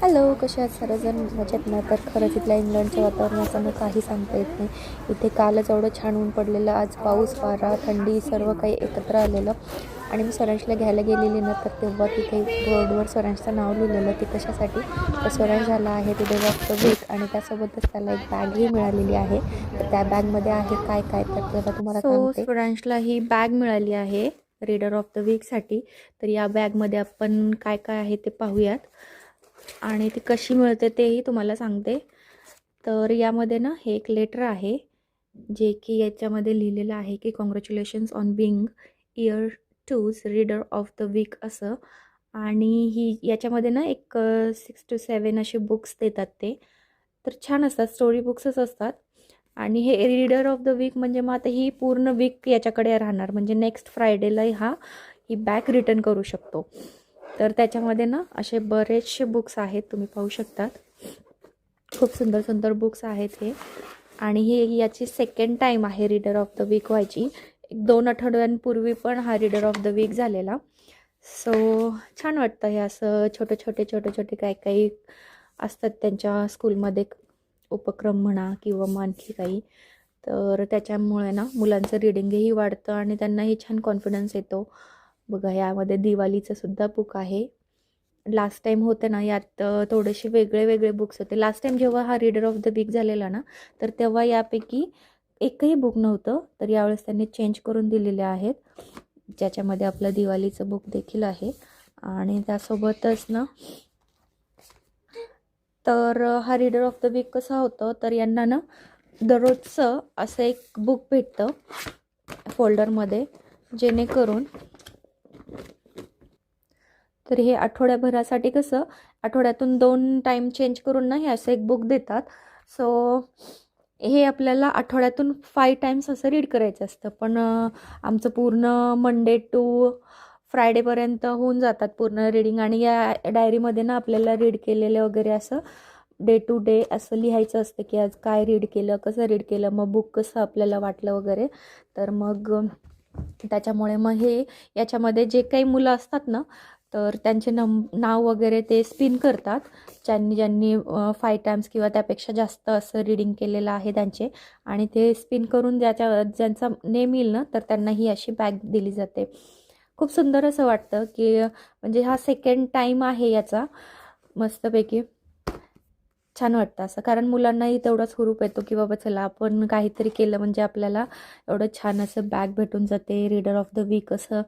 Hello, कसे आहात सर्वजण? मजेत ना? तर खरंच इथल्या इंग्लंडच्या वातावरणाचं काही सांगता येत नाही. इथे कालच एवढं छान ऊन पडलेलं, आज पाऊस, वारा, थंडी सर्व काही एकत्र आलेलं. आणि मी स्वरांशला घ्यायला गेलेली ना, तर तेव्हा तिथे बोर्डवर स्वरांशचं नाव लिहिलेलं. ते कशासाठी? तर स्वरांश झाला आहे रीडर ऑफ द वीक आणि त्यासोबतच त्याला एक बॅगही मिळालेली आहे. तर त्या बॅगमध्ये आहे काय काय, तर तेव्हा तुम्हाला सांगते. स्वरांशला ही बॅग मिळाली आहे रीडर ऑफ द वीकसाठी. तर या बॅगमध्ये आपण काय काय आहे ते पाहूयात आणि ती कशी मिळते तेही तुम्हाला सांगते. तर यामध्ये ना हे एक लेटर आहे, जे की याच्यामध्ये लिहिलेलं आहे की congratulations on being year 2 reader of the week असं. आणि ही याच्यामध्ये ना एक 6 to 7 असे बुक्स देतात ते. तर छान असतात, स्टोरी बुक्सच असतात. आणि हे रीडर ऑफ द वीक म्हणजे मग आता ही पूर्ण वीक याच्याकडे राहणार, म्हणजे नेक्स्ट फ्रायडेला ही बॅग रिटर्न करू शकतो. तर त्याच्यामध्ये ना असे बरेचसे बुक्स आहेत, तुम्ही पाहू शकतात. खूप सुंदर सुंदर बुक्स आहेत हे. आणि हे याची सेकंड टाईम आहे रीडर ऑफ द वीक व्हायची. 2 आठवड्यांपूर्वी पण हा रीडर ऑफ द वीक झालेला. सो छान वाटतं हे असं छोटे छोटे काही काही असतात त्यांच्या स्कूलमध्ये उपक्रम म्हणा किंवा मग आणखी काही. तर त्याच्यामुळे ना मुलांचं रिडिंगही वाढतं आणि त्यांनाही छान कॉन्फिडन्स येतो. बघा, यामध्ये दिवाळीचं सुद्धा बुक आहे. लास्ट टाईम होते ना यात थोडेसे वेगळे वेगळे बुक्स होते. लास्ट टाईम जेव्हा हा रीडर ऑफ द वीक झालेला ना, तर तेव्हा यापैकी एकही बुक नव्हतं. तर यावेळेस त्यांनी चेंज करून दिलेले आहेत, ज्याच्यामध्ये आपलं दिवाळीचं बुक देखील आहे. आणि त्यासोबतच ना, तर हा रीडर ऑफ द वीक कसा होतं, तर यांना ना दररोजचं असं एक बुक भेटतं फोल्डरमध्ये, जेणेकरून तर हे आठवड्याभरासाठी कसं आठवड्यातून 2 टाईम चेंज करून ना हे असं एक बुक देतात. सो हे आपल्याला आठवड्यातून 5 टाईम्स असं रीड करायचं असतं. पण आमचं पूर्ण मंडे टू फ्रायडेपर्यंत होऊन जातात पूर्ण रीडिंग. आणि या डायरीमध्ये ना आपल्याला रीड केलेलं वगैरे असं डे टू डे असं लिहायचं असतं की आज काय रीड केलं, कसं रीड केलं, मग बुक कसं आपल्याला वाटलं वगैरे. तर मग त्याच्यामुळे मग हे याच्यामध्ये जे काही मुलं असतात ना, तर त्यांचे नाव वगैरे ते स्पिन करतात, ज्यांनी ज्यांनी 5 टाईम्स किंवा त्यापेक्षा जास्त असं रीडिंग केलेलं आहे त्यांचे. आणि ते स्पिन करून ज्यांचा नेम येईल ना, तर त्यांना ही अशी बॅग दिली जाते. खूप सुंदर असं वाटतं की म्हणजे हा सेकंड टाईम आहे याचा. मस्तपैकी छान वाटतं असं, कारण मुलांनाही तेवढाच हुरूप येतो की बाबा चला आपण काहीतरी केलं म्हणजे आपल्याला एवढं छान असं बॅग भेटून जाते. रीडर ऑफ द वीक असं